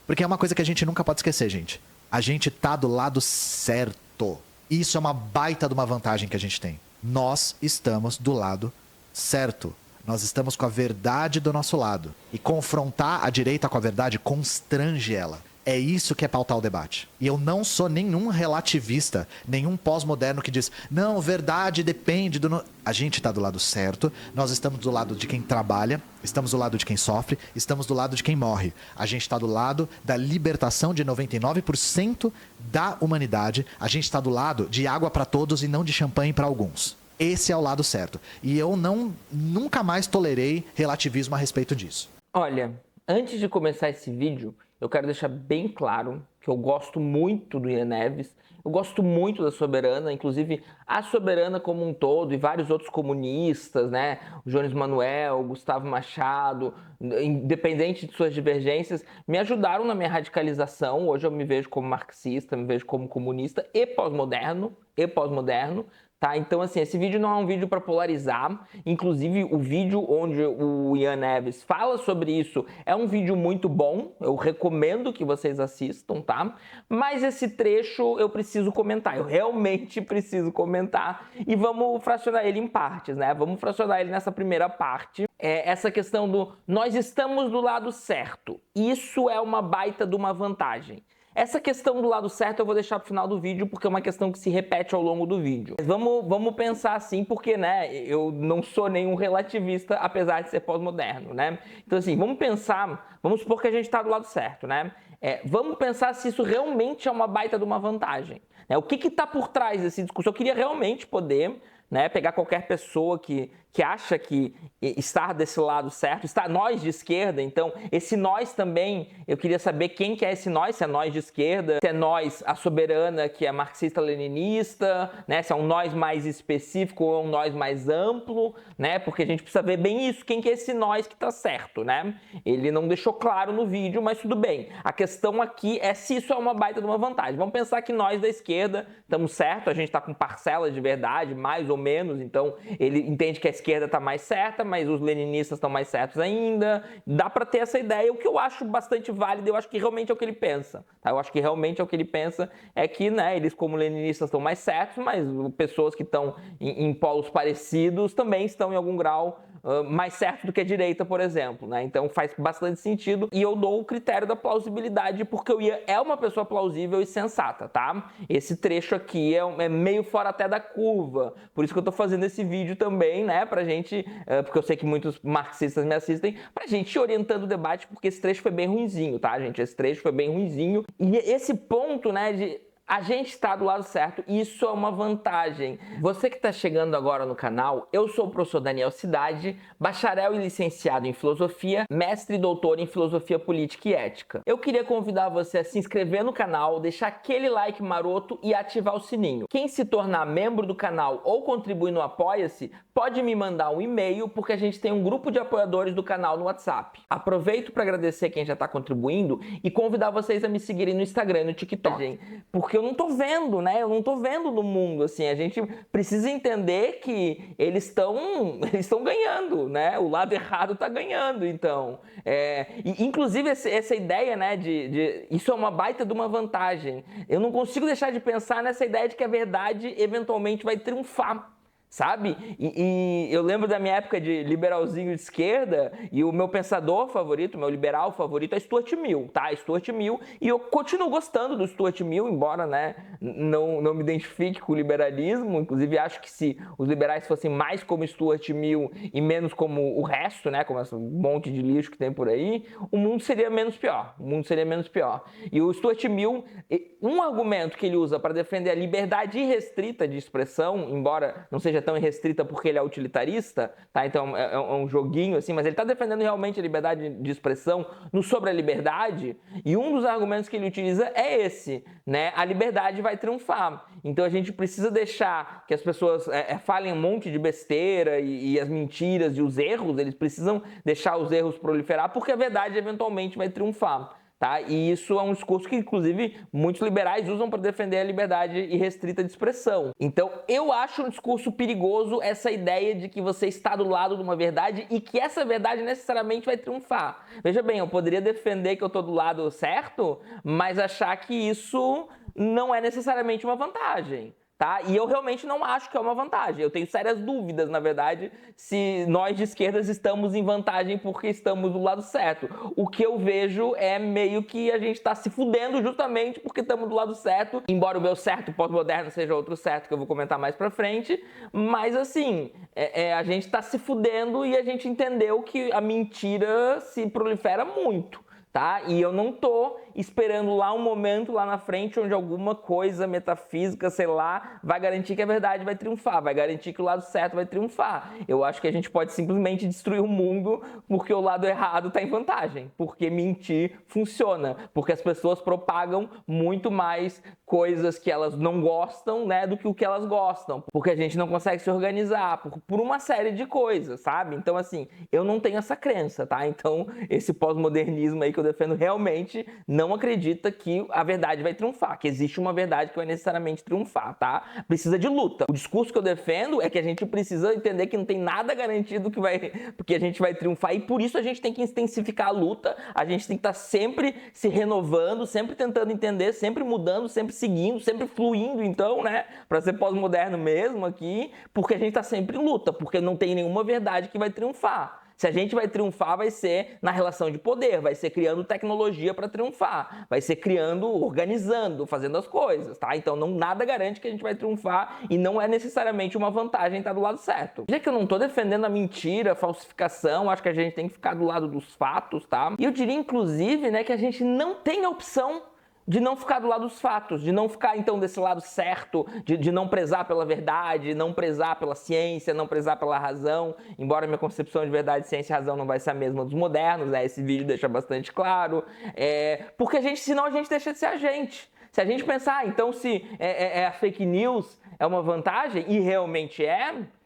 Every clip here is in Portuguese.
Porque é uma coisa que a gente nunca pode esquecer, gente. A gente tá do lado certo. Isso é uma baita de uma vantagem que a gente tem. Nós estamos do lado certo. Nós estamos com a verdade do nosso lado. E confrontar a direita com a verdade constrange ela. É isso que é pautar o debate. E eu não sou nenhum relativista, nenhum pós-moderno que diz, não, verdade depende do... A gente está do lado certo, nós estamos do lado de quem trabalha, estamos do lado de quem sofre, estamos do lado de quem morre. A gente está do lado da libertação de 99% da humanidade. A gente está do lado de água para todos e não de champanhe para alguns. Esse é o lado certo. E eu nunca mais tolerei relativismo a respeito disso. Olha, antes de começar esse vídeo, eu quero deixar bem claro que eu gosto muito do Ian Neves, eu gosto muito da Soberana, inclusive a Soberana como um todo e vários outros comunistas, né? O Jones Manuel, o Gustavo Machado, independente de suas divergências, me ajudaram na minha radicalização. Hoje eu me vejo como marxista, me vejo como comunista e pós-moderno, tá? Então, assim, esse vídeo não é um vídeo para polarizar. Inclusive, o vídeo onde o Ian Neves fala sobre isso é um vídeo muito bom. Eu recomendo que vocês assistam, tá? Mas esse trecho eu preciso comentar. Eu realmente preciso comentar. E vamos fracionar ele em partes, né? Vamos fracionar ele nessa primeira parte. Essa questão do nós estamos do lado certo. Isso é uma baita de uma vantagem. Essa questão do lado certo eu vou deixar pro final do vídeo, porque é uma questão que se repete ao longo do vídeo. Mas vamos pensar assim, porque, né, eu não sou nenhum relativista, apesar de ser pós-moderno, né? Então, assim, vamos supor que a gente tá do lado certo, né? Vamos pensar se isso realmente é uma baita de uma vantagem. Né? O que tá por trás desse discurso? Eu queria realmente poder... né, pegar qualquer pessoa que acha que estar desse lado certo, está nós de esquerda, então esse nós também, eu queria saber quem que é esse nós, se é nós de esquerda, se é nós, a Soberana, que é marxista-leninista, né, se é um nós mais específico ou um nós mais amplo, né, porque a gente precisa ver bem isso, quem que é esse nós que tá certo, né? Ele não deixou claro no vídeo, mas tudo bem. A questão aqui é se isso é uma baita de uma vantagem. Vamos pensar que nós da esquerda estamos certo, a gente tá com parcelas de verdade, mais ou menos, então ele entende que a esquerda está mais certa, mas os leninistas estão mais certos ainda. Dá para ter essa ideia, o que eu acho bastante válido, eu acho que realmente é o que ele pensa. Tá? Eu acho que realmente é o que ele pensa, é que, né, eles como leninistas estão mais certos, mas pessoas que estão em polos parecidos também estão em algum grau mais certo do que a direita, por exemplo, né? Então faz bastante sentido e eu dou o critério da plausibilidade porque o Ian é uma pessoa plausível e sensata, tá? Esse trecho aqui é meio fora até da curva, por isso que eu tô fazendo esse vídeo também, né? Pra gente, porque eu sei que muitos marxistas me assistem, pra gente ir orientando o debate, porque esse trecho foi bem ruinzinho, tá, gente? Esse trecho foi bem ruinzinho e esse ponto, né, de... a gente está do lado certo, isso é uma vantagem. Você que está chegando agora no canal, eu sou o professor Daniel Cidade, bacharel e licenciado em filosofia, mestre e doutor em filosofia política e ética. Eu queria convidar você a se inscrever no canal, deixar aquele like maroto e ativar o sininho. Quem se tornar membro do canal ou contribuir no Apoia-se, pode me mandar um e-mail, porque a gente tem um grupo de apoiadores do canal no WhatsApp. Aproveito para agradecer quem já está contribuindo e convidar vocês a me seguirem no Instagram e no TikTok. Porque eu não tô vendo, né? Eu não tô vendo no mundo, assim. A gente precisa entender que eles estão ganhando, né? O lado errado tá ganhando, então. E, inclusive, essa ideia, né, isso é uma baita de uma vantagem. Eu não consigo deixar de pensar nessa ideia de que a verdade eventualmente vai triunfar. Sabe? E eu lembro da minha época de liberalzinho de esquerda e o meu pensador favorito, meu liberal favorito é Stuart Mill, tá? Stuart Mill, e eu continuo gostando do Stuart Mill, embora, né, não me identifique com o liberalismo, inclusive acho que se os liberais fossem mais como Stuart Mill e menos como o resto, né, como esse monte de lixo que tem por aí, o mundo seria menos pior, E o Stuart Mill, um argumento que ele usa para defender a liberdade irrestrita de expressão, embora não seja tão irrestrita porque ele é utilitarista, tá? Então é um joguinho assim, mas ele está defendendo realmente a liberdade de expressão no sobre a liberdade, e um dos argumentos que ele utiliza é esse, né? A liberdade vai triunfar. Então a gente precisa deixar que as pessoas falem um monte de besteira e as mentiras e os erros, eles precisam deixar os erros proliferar, porque a verdade eventualmente vai triunfar. Tá? E isso é um discurso que, inclusive, muitos liberais usam para defender a liberdade irrestrita de expressão. Então, eu acho um discurso perigoso essa ideia de que você está do lado de uma verdade e que essa verdade necessariamente vai triunfar. Veja bem, eu poderia defender que eu estou do lado certo, mas achar que isso não é necessariamente uma vantagem. Tá? E eu realmente não acho que é uma vantagem. Eu tenho sérias dúvidas, na verdade, se nós de esquerdas estamos em vantagem porque estamos do lado certo. O que eu vejo é meio que a gente está se fudendo justamente porque estamos do lado certo, embora o meu certo pós-moderno seja outro certo que eu vou comentar mais pra frente, mas assim, a gente está se fudendo e a gente entendeu que a mentira se prolifera muito. Tá? E eu não tô esperando lá um momento lá na frente onde alguma coisa metafísica, sei lá, vai garantir que a verdade vai triunfar, vai garantir que o lado certo vai triunfar. Eu acho que a gente pode simplesmente destruir o mundo porque o lado errado está em vantagem, porque mentir funciona, porque as pessoas propagam muito mais coisas que elas não gostam, né, do que o que elas gostam, porque a gente não consegue se organizar, por uma série de coisas, sabe? Então, assim, eu não tenho essa crença, tá? Então, esse pós-modernismo aí que eu defendo realmente não acredita que a verdade vai triunfar, que existe uma verdade que vai necessariamente triunfar, tá? Precisa de luta. O discurso que eu defendo é que a gente precisa entender que não tem nada garantido porque a gente vai triunfar, e por isso a gente tem que intensificar a luta, a gente tem que estar sempre se renovando, sempre tentando entender, sempre mudando, sempre seguindo, sempre fluindo, então, né, para ser pós-moderno mesmo aqui, porque a gente está sempre em luta, porque não tem nenhuma verdade que vai triunfar. Se a gente vai triunfar, vai ser na relação de poder, vai ser criando tecnologia para triunfar, vai ser criando, organizando, fazendo as coisas, tá? Então nada garante que a gente vai triunfar e não é necessariamente uma vantagem estar do lado certo. Já que eu não tô defendendo a mentira, a falsificação, acho que a gente tem que ficar do lado dos fatos, tá? E eu diria, inclusive, né, que a gente não tem a opção de não ficar do lado dos fatos, de não ficar, então, desse lado certo, de não prezar pela verdade, não prezar pela ciência, não prezar pela razão, embora minha concepção de verdade, ciência e razão não vai ser a mesma dos modernos, né? Esse vídeo deixa bastante claro, porque senão a gente deixa de ser a gente. Se a gente pensar, então, se a fake news é uma vantagem, e realmente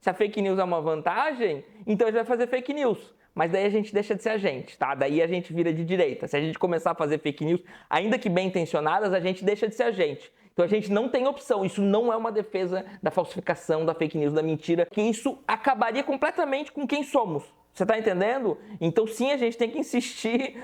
se a fake news é uma vantagem, então a gente vai fazer fake news. Mas daí a gente deixa de ser a gente, tá? Daí a gente vira de direita. Se a gente começar a fazer fake news, ainda que bem intencionadas, a gente deixa de ser a gente. Então a gente não tem opção. Isso não é uma defesa da falsificação, da fake news, da mentira, que isso acabaria completamente com quem somos. Você tá entendendo? Então sim, a gente tem que insistir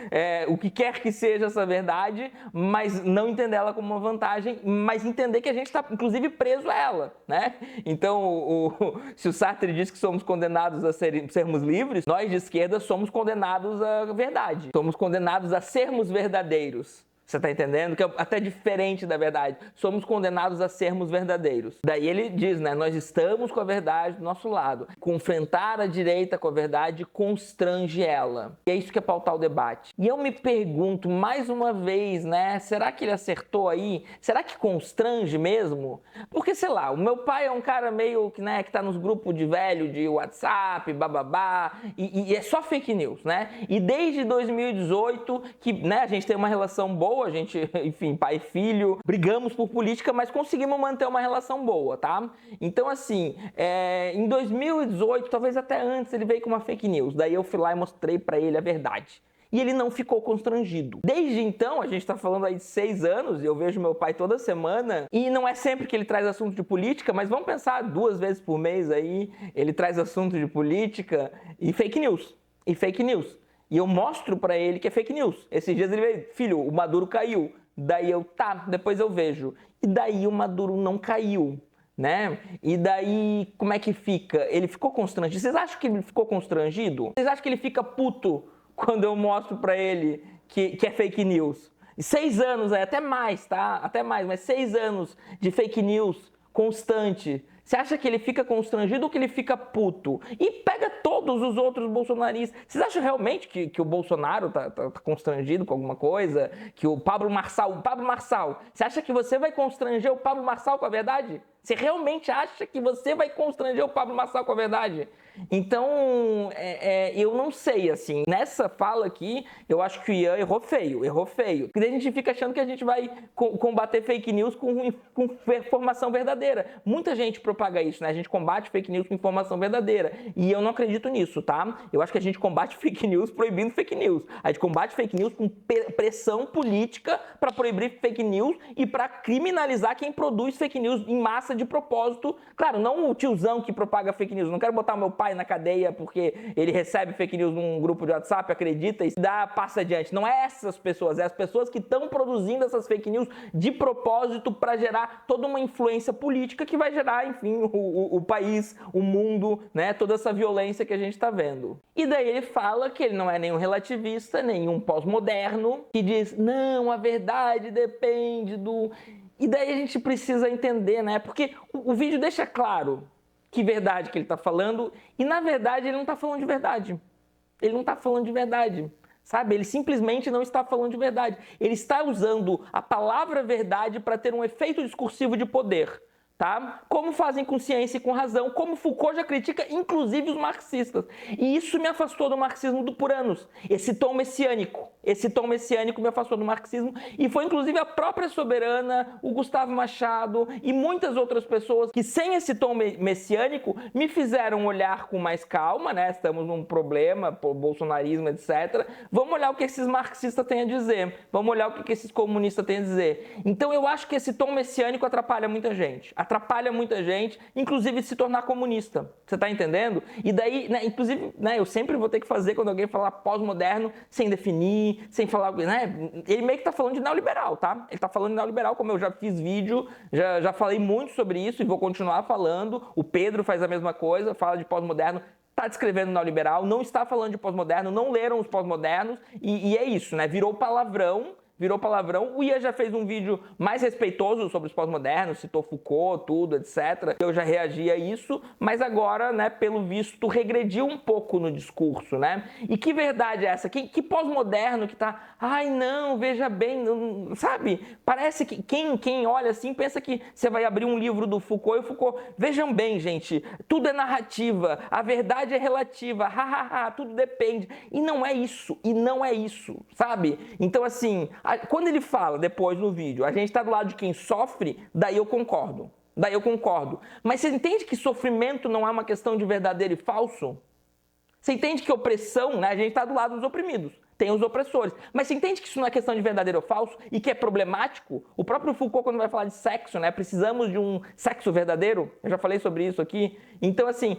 o que quer que seja essa verdade, mas não entender ela como uma vantagem, mas entender que a gente está, inclusive, preso a ela, né? Então, se o Sartre diz que somos condenados a sermos livres, nós de esquerda somos condenados à verdade. Somos condenados a sermos verdadeiros. Você tá entendendo? Que é até diferente da verdade. Somos condenados a sermos verdadeiros. Daí ele diz, né? Nós estamos com a verdade do nosso lado. Confrontar a direita com a verdade constrange ela. E é isso que é pautar o debate. E eu me pergunto mais uma vez, né? Será que ele acertou aí? Será que constrange mesmo? Porque, sei lá, o meu pai é um cara meio, né, que tá nos grupos de velho, de WhatsApp, bababá, e é só fake news, né? E desde 2018 que, né, a gente tem uma relação boa, a gente, enfim, pai e filho, brigamos por política, mas conseguimos manter uma relação boa, tá? Então, assim, em 2018, talvez até antes, ele veio com uma fake news. Daí eu fui lá e mostrei pra ele a verdade. E ele não ficou constrangido. Desde então, a gente tá falando aí de 6 anos, e eu vejo meu pai toda semana, e não é sempre que ele traz assunto de política, mas vamos pensar 2 vezes por mês aí, ele traz assunto de política e fake news. E fake news. E eu mostro pra ele que é fake news. Esses dias ele veio, filho, o Maduro caiu. Daí eu, tá, depois eu vejo. E daí o Maduro não caiu, né? E daí, como é que fica? Ele ficou constrangido. Vocês acham que ele ficou constrangido? Vocês acham que ele fica puto quando eu mostro pra ele que é fake news? 6 anos, até mais, tá? Até mais, mas 6 anos de fake news constante. Você acha que ele fica constrangido ou que ele fica puto? E pega todos os outros bolsonaristas. Vocês acham realmente que o Bolsonaro tá constrangido com alguma coisa? Que o Pablo Marçal, você acha que você vai constranger o Pablo Marçal com a verdade? Você realmente acha que você vai constranger o Pablo Marçal com a verdade? Então, eu não sei, assim, nessa fala aqui, eu acho que o Ian errou feio. Porque daí a gente fica achando que a gente vai combater fake news com informação verdadeira. Muita gente propaga isso, né? A gente combate fake news com informação verdadeira. E eu não acredito nisso, tá? Eu acho que a gente combate fake news proibindo fake news. A gente combate fake news com pressão política para proibir fake news e para criminalizar quem produz fake news em massa de propósito. Claro, não o tiozão que propaga fake news. Não quero botar meu pai na cadeia porque ele recebe fake news num grupo de WhatsApp, acredita e passa adiante. Não é essas pessoas, é as pessoas que estão produzindo essas fake news de propósito para gerar toda uma influência política que vai gerar, enfim, o país, o mundo, né? Toda essa violência que a gente está vendo. E daí ele fala que ele não é nenhum relativista, nenhum pós-moderno, que diz, não, a verdade depende do... E daí a gente precisa entender, né? Porque o vídeo deixa claro que verdade que ele está falando, e na verdade ele não está falando de verdade. Ele não está falando de verdade, sabe? Ele simplesmente não está falando de verdade. Ele está usando a palavra verdade para ter um efeito discursivo de poder, tá? Como fazem com ciência e com razão, como Foucault já critica, inclusive os marxistas. E isso me afastou do marxismo por anos. Esse tom messiânico me afastou do marxismo, e foi inclusive a própria Soberana, o Gustavo Machado e muitas outras pessoas que sem esse tom messiânico me fizeram olhar com mais calma, né? Estamos num problema, bolsonarismo, etc. Vamos olhar o que esses marxistas têm a dizer, vamos olhar o que esses comunistas têm a dizer. Então eu acho que esse tom messiânico atrapalha muita gente, inclusive se tornar comunista. Você tá entendendo? E daí, né, inclusive, né, eu sempre vou ter que fazer quando alguém falar pós-moderno sem definir, sem falar, né? Ele meio que tá falando de neoliberal, tá? Ele tá falando de neoliberal, como eu já fiz vídeo, já falei muito sobre isso e vou continuar falando. O Pedro faz a mesma coisa, fala de pós-moderno, tá descrevendo neoliberal, não está falando de pós-moderno, não leram os pós-modernos e é isso, né? Virou palavrão. O Ian já fez um vídeo mais respeitoso sobre os pós-modernos, citou Foucault, tudo, etc. Eu já reagi a isso, mas agora, né, pelo visto, regrediu um pouco no discurso, né? E que verdade é essa? Que pós-moderno que tá... Ai, não, veja bem, não, sabe? Parece que quem olha assim pensa que você vai abrir um livro do Foucault e o Foucault... Vejam bem, gente, tudo é narrativa, a verdade é relativa, tudo depende. E não é isso, sabe? Então, assim... Quando ele fala depois no vídeo, a gente está do lado de quem sofre, daí eu concordo. Mas você entende que sofrimento não é uma questão de verdadeiro e falso? Você entende que opressão, né? A gente está do lado dos oprimidos. Tem os opressores. Mas você entende que isso não é questão de verdadeiro ou falso e que é problemático? O próprio Foucault, quando vai falar de sexo, né? Precisamos de um sexo verdadeiro. Eu já falei sobre isso aqui. Então, assim,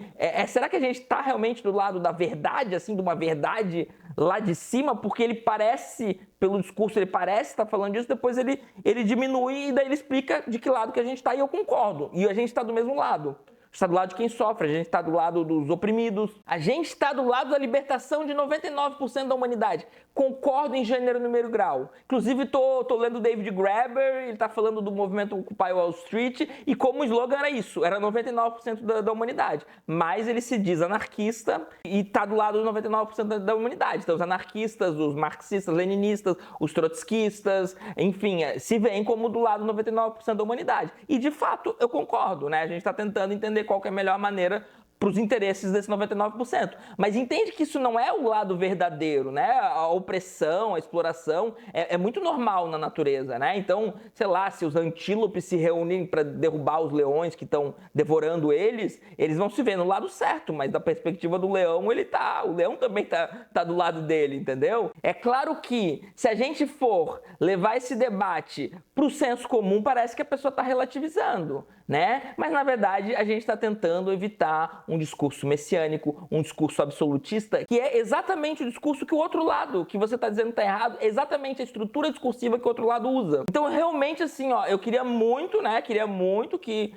será que a gente está realmente do lado da verdade, assim, de uma verdade lá de cima? Porque ele parece, pelo discurso, ele parece estar falando disso, depois ele diminui e daí ele explica de que lado que a gente está e eu concordo. E a gente está do mesmo lado. Está do lado de quem sofre, a gente está do lado dos oprimidos, a gente está do lado da libertação de 99% da humanidade. Concordo em gênero, número e grau. Inclusive, tô lendo David Graeber, ele está falando do movimento Occupy Wall Street, e como o slogan era isso, era 99% da humanidade. Mas ele se diz anarquista e está do lado dos 99% da humanidade. Então, os anarquistas, os marxistas, leninistas, os trotskistas, enfim, se veem como do lado 99% da humanidade. E, de fato, eu concordo, né? A gente está tentando entender qual que é a melhor maneira para os interesses desse 99%. Mas entende que isso não é o lado verdadeiro, né? A opressão, a exploração é muito normal na natureza, né? Então, sei lá, se os antílopes se reúnem para derrubar os leões que estão devorando eles vão se ver no lado certo, mas da perspectiva do leão, o leão também tá do lado dele, entendeu? É claro que se a gente for levar esse debate para o senso comum, parece que a pessoa está relativizando, né? Mas, na verdade, a gente está tentando evitar um discurso messiânico, um discurso absolutista, que é exatamente o discurso que o outro lado, que você está dizendo está errado, é exatamente a estrutura discursiva que o outro lado usa. Então, realmente, assim, eu queria muito, né? que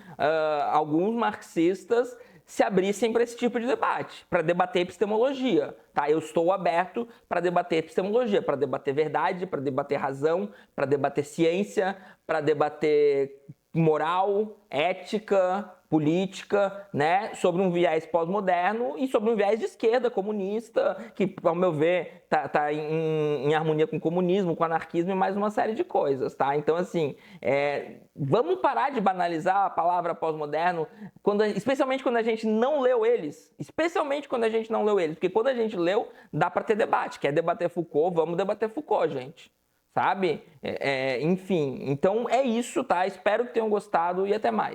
alguns marxistas se abrissem para esse tipo de debate, para debater epistemologia, tá? Eu estou aberto para debater epistemologia, para debater verdade, para debater razão, para debater ciência, para debater moral, ética, política, né, sobre um viés pós-moderno e sobre um viés de esquerda, comunista, que, ao meu ver, tá em harmonia com o comunismo, com o anarquismo e mais uma série de coisas, tá? Então, assim, vamos parar de banalizar a palavra pós-moderno, especialmente quando a gente não leu eles. Especialmente quando a gente não leu eles. Porque quando a gente leu, dá para ter debate. Quer debater Foucault? Vamos debater Foucault, gente. Sabe? Enfim, então é isso, tá? Espero que tenham gostado e até mais.